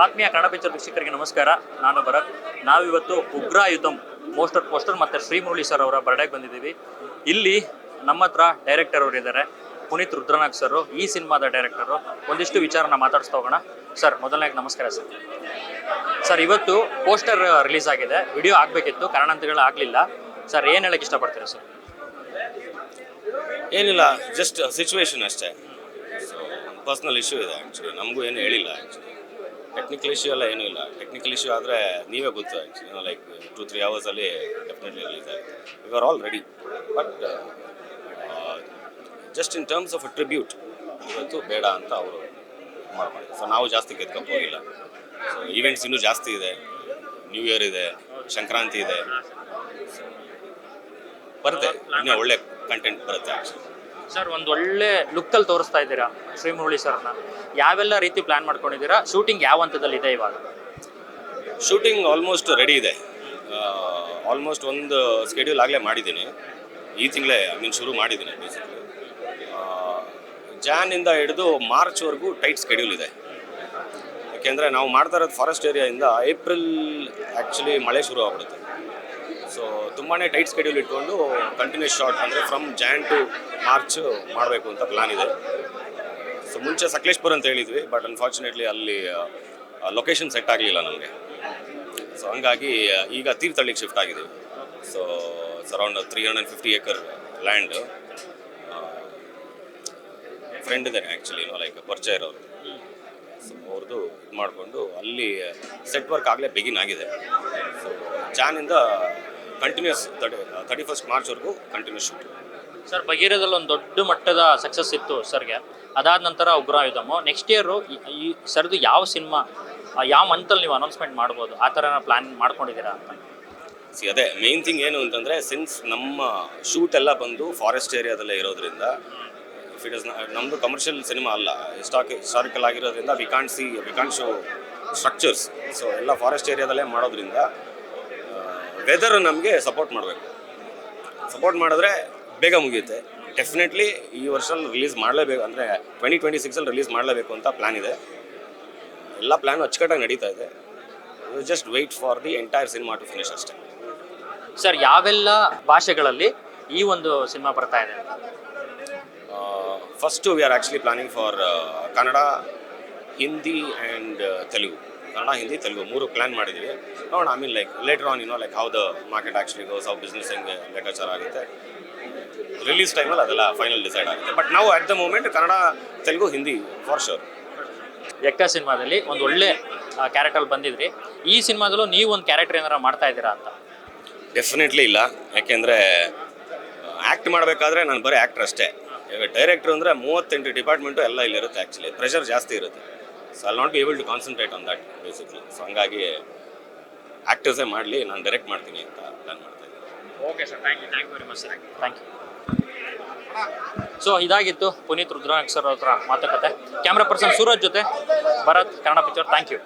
ಆತ್ಮೀಯ ಕನ್ನಡ ಪಿಕ್ಚರ್ ವೀಕ್ಷಕರಿಗೆ ನಮಸ್ಕಾರ. ನಾನು ಭರತ್. ನಾವಿವತ್ತು ಉಗ್ರ ಯುದ್ಧಂ ಪೋಸ್ಟರ್ ಮತ್ತು ಶ್ರೀ ಮುರಳಿ ಸರ್ ಅವರ ಬರ್ಡೇಗೆ ಬಂದಿದ್ದೀವಿ. ಇಲ್ಲಿ ನಮ್ಮ ಹತ್ರ ಡೈರೆಕ್ಟರ್ ಅವರು ಇದ್ದಾರೆ, ಪುನೀತ್ ರುದ್ರನಾಗ್ ಸರ್. ಈ ಸಿನಿಮಾದ ಡೈರೆಕ್ಟರು. ಒಂದಿಷ್ಟು ವಿಚಾರನ ಮಾತಾಡಿಸ್ತಾ ಹೋಗೋಣ. ಸರ್, ಮೊದಲನೇಗೆ ನಮಸ್ಕಾರ ಸರ್. ಸರ್, ಇವತ್ತು ಪೋಸ್ಟರ್ ರಿಲೀಸ್ ಆಗಿದೆ, ವಿಡಿಯೋ ಆಗಬೇಕಿತ್ತು, ಕಾರಣಾಂತರಗಳು ಆಗಲಿಲ್ಲ. ಸರ್, ಏನು ಹೇಳಕ್ಕೆ ಇಷ್ಟಪಡ್ತೀರಾ ಸರ್? ಏನಿಲ್ಲ, ಜಸ್ಟ್ ಸಿಚುವೇಶನ್ ಅಷ್ಟೇ. ಸೊ ಪರ್ಸ್ನಲ್ ಇಶ್ಯೂ ಇದೆ ಆ್ಯಕ್ಚುಲಿ. ನಮಗೂ ಏನು ಹೇಳಿಲ್ಲ ಆ್ಯಕ್ಚುಲಿ. ಟೆಕ್ನಿಕಲ್ ಇಶ್ಯೂ ಎಲ್ಲ ಏನೂ ಇಲ್ಲ. ಟೆಕ್ನಿಕಲ್ ಇಶ್ಯೂ ಆದರೆ ನೀವೇ ಗೊತ್ತು ಆ್ಯಕ್ಚುಲಿ. ಲೈಕ್ 2-3 ಅವರ್ಸಲ್ಲಿ ಡೆಫಿನೆಟ್ಲಿ ರಿಲೀಸ್ ಆಗುತ್ತೆ. We are all ready. But just in terms of a tribute ಇವತ್ತು ಬೇಡ ಅಂತ ಅವರು ಮಾಡ್ತಾರೆ. ಸೊ ನಾವು ಜಾಸ್ತಿ ಕೆತ್ಕೊಂಡು ಹೋಗಿಲ್ಲ. ಸೊ ಈವೆಂಟ್ಸ್ ಇನ್ನೂ ಜಾಸ್ತಿ ಇದೆ. ನ್ಯೂ ಇಯರ್ ಇದೆ, ಸಂಕ್ರಾಂತಿ ಇದೆ. ಬರುತ್ತೆ, ಇನ್ನೂ ಒಳ್ಳೆ ಕಂಟೆಂಟ್ ಬರುತ್ತೆ ಆ್ಯಕ್ಚುಲಿ. ಸರ್, ಒಂದು ಒಳ್ಳೆ ಲುಕ್ಕಲ್ಲಿ ತೋರಿಸ್ತಾ ಇದ್ದೀರಾ ಶ್ರೀ ಮುರಳಿ ಸರ್ನ. ಯಾವೆಲ್ಲ ರೀತಿ ಪ್ಲ್ಯಾನ್ ಮಾಡ್ಕೊಂಡಿದ್ದೀರಾ? ಶೂಟಿಂಗ್ ಯಾವ ಹಂತದಲ್ಲಿ ಇದೆ ಇವಾಗ? ಶೂಟಿಂಗ್ ಆಲ್ಮೋಸ್ಟ್ ರೆಡಿ ಇದೆ. ಆಲ್ಮೋಸ್ಟ್ ಒಂದು ಸ್ಕೆಡ್ಯೂಲ್ ಆಗಲೇ ಮಾಡಿದ್ದೀನಿ. ಈ ತಿಂಗಳೇ ಶುರು ಮಾಡಿದ್ದೀನಿ ಬೇಸಿಕಲಿ. ಜಾನಿಂದ ಹಿಡಿದು ಮಾರ್ಚ್ವರೆಗೂ ಟೈಟ್ ಸ್ಕೆಡ್ಯೂಲ್ ಇದೆ. ಯಾಕೆಂದರೆ ನಾವು ಮಾಡ್ತಾ ಇರೋದು ಫಾರೆಸ್ಟ್ ಏರಿಯಾಯಿಂದ ಏಪ್ರಿಲ್ ಆ್ಯಕ್ಚುಲಿ ಮಳೆ ಶುರು ಆಗ್ಬಿಡುತ್ತೆ. ಸೊ ತುಂಬಾ ಟೈಟ್ ಸ್ಕೆಡ್ಯೂಲ್ ಇಟ್ಕೊಂಡು ಕಂಟಿನ್ಯೂಸ್ ಶಾರ್ಟ್ ಅಂದರೆ ಫ್ರಮ್ ಜಾನ್ ಟು ಮಾರ್ಚ್ ಮಾಡಬೇಕು ಅಂತ ಪ್ಲ್ಯಾನ್ ಇದೆ. ಸೊ ಮುಂಚೆ ಸಕಲೇಶ್ಪುರ ಅಂತ ಹೇಳಿದ್ವಿ, ಬಟ್ ಅನ್ಫಾರ್ಚುನೇಟ್ಲಿ ಅಲ್ಲಿ ಲೊಕೇಶನ್ ಸೆಟ್ ಆಗಲಿಲ್ಲ ನಮಗೆ. ಸೊ ಹಂಗಾಗಿ ಈಗ ತೀರ್ಥಹಳ್ಳಿಗೆ ಶಿಫ್ಟ್ ಆಗಿದ್ದೀವಿ. So around 350 acre land. Friend ಇದ್ದಾನೆ ಆ್ಯಕ್ಚುಲಿ, ಲೈಕ್ ಪರಿಚಯ ಇರೋರು. ಸೊ ಅವ್ರದ್ದು ಇದು ಮಾಡಿಕೊಂಡು ಅಲ್ಲಿ ಸೆಟ್ ವರ್ಕ್ ಆಗಲೇ ಬಿಗಿನ್ ಆಗಿದೆ. ಸೊ ಜಾನಿಂದ ಕಂಟಿನ್ಯೂಸ್ 31st ಮಾರ್ಚ್ವರೆಗೂ ಕಂಟಿನ್ಯೂಸ್ ಶೂಟ್. ಸರ್, ಭಗೀರಥದಲ್ಲಿ ಒಂದು ದೊಡ್ಡ ಮಟ್ಟದ ಸಕ್ಸಸ್ ಇತ್ತು ಸರ್ಗೆ. ಅದಾದ ನಂತರ ಉಗ್ರ ಯುದ್ಧಮು. ನೆಕ್ಸ್ಟ್ ಇಯರು ಈ ಸರ್ದು ಯಾವ ಸಿನಿಮಾ, ಯಾವ ಮಂತಲ್ಲಿ ನೀವು ಅನೌನ್ಸ್ಮೆಂಟ್ ಮಾಡ್ಬೋದು, ಆ ಥರ ಪ್ಲ್ಯಾನ್ ಮಾಡ್ಕೊಂಡಿದ್ದೀರಾ ಅಂತ? ಅದೇ ಮೇನ್ ಥಿಂಗ್ ಏನು ಅಂತಂದರೆ, ಸಿನ್ಸ್ ನಮ್ಮ ಶೂಟ್ ಎಲ್ಲ ಬಂದು ಫಾರೆಸ್ಟ್ ಏರಿಯಾದಲ್ಲೇ ಇರೋದ್ರಿಂದ, ಇಫ್ ಇಟ್ ಇಸ್ ನಮ್ಮದು ಕಮರ್ಷಿಯಲ್ ಸಿನಿಮಾ ಅಲ್ಲ, ಹಿಸ್ಟಾರಿಕಲ್ ಆಗಿರೋದ್ರಿಂದ we can't show structures. So ಎಲ್ಲ ಫಾರೆಸ್ಟ್ ಏರಿಯಾದಲ್ಲೇ ಮಾಡೋದ್ರಿಂದ ವೆದರ್ ನಮಗೆ ಸಪೋರ್ಟ್ ಮಾಡಬೇಕು. ಸಪೋರ್ಟ್ ಮಾಡಿದ್ರೆ ಬೇಗ ಮುಗಿಯುತ್ತೆ. ಡೆಫಿನೆಟ್ಲಿ ಈ ವರ್ಷ ರಿಲೀಸ್ ಮಾಡಲೇಬೇಕು, ಅಂದರೆ 2026 ರಿಲೀಸ್ ಮಾಡಲೇಬೇಕು ಅಂತ ಪ್ಲ್ಯಾನ್ ಇದೆ. ಎಲ್ಲ ಪ್ಲ್ಯಾನು ಅಚ್ಚುಕಟ್ಟಾಗಿ ನಡೀತಾ ಇದೆ. Just wait for the entire cinema to finish ಅಷ್ಟೇ. ಸರ್, ಯಾವೆಲ್ಲ ಭಾಷೆಗಳಲ್ಲಿ ಈ ಒಂದು ಸಿನಿಮಾ ಬರ್ತಾ ಇದೆ? First we are actually planning for Kannada, Hindi and Telugu. Kannada, Hindi, Telugu 3 plan ಮಾಡಿದ್ದೀವಿ. ನೋಡೋಣ, like later on like how the market actually goes, how business ಹೆಂಗೆ ಲೆಕ್ಕಾಚಾರ ಆಗುತ್ತೆ. ರಿಲೀಸ್ ಟೈಮಲ್ಲಿ ಅದೆಲ್ಲ ಫೈನಲ್ ಡಿಸೈಡ್ ಆಗುತ್ತೆ. ಬಟ್ ನಾವು at the moment Kannada, Telugu, Hindi for sure. Ekka ಸಿನಿಮಾದಲ್ಲಿ ಒಂದು ಒಳ್ಳೆ ಕ್ಯಾರೆಕ್ಟರ್ ಬಂದಿದ್ರಿ. ಈ ಸಿನಿಮಾದಲ್ಲೂ ನೀವು ಒಂದು ಕ್ಯಾರೆಕ್ಟರ್ ಏನಾರ ಮಾಡ್ತಾ ಇದ್ದೀರಾ ಅಂತ? ಡೆಫಿನೆಟ್ಲಿ ಇಲ್ಲ. ಯಾಕೆಂದರೆ ಆ್ಯಕ್ಟ್ ಮಾಡಬೇಕಾದ್ರೆ ನಾನು ಬರೀ ಆ್ಯಕ್ಟ್ರ್ ಅಷ್ಟೇ. ಈಗ ಡೈರೆಕ್ಟ್ರು ಅಂದರೆ 38 ಡಿಪಾರ್ಟ್ಮೆಂಟು ಎಲ್ಲ ಇಲ್ಲಿರುತ್ತೆ. ಆ್ಯಕ್ಚುಲಿ ಪ್ರೆಷರ್ ಜಾಸ್ತಿ ಇರುತ್ತೆ. So I not be able to concentrate on that basically. So ಹಂಗಾಗಿ ಆ್ಯಕ್ಟರ್ಸೇ ಮಾಡಲಿ, ನಾನು ಡೈರೆಕ್ಟ್ ಮಾಡ್ತೀನಿ ಅಂತ ಪ್ಲ್ಯಾನ್ ಮಾಡ್ತಾ ಇದ್ದೀನಿ. Okay sir, thank you very much sir. Thank you. So ಇದಾಗಿತ್ತು ಪುನೀತ್ ರುದ್ರನಾಗ್ ಸರ್ ಹತ್ರ ಮಾತುಕತೆ. ಕ್ಯಾಮ್ರಾ ಪರ್ಸನ್ ಸೂರಜ್ ಜೊತೆ Bharath, Kannada picture. Thank you.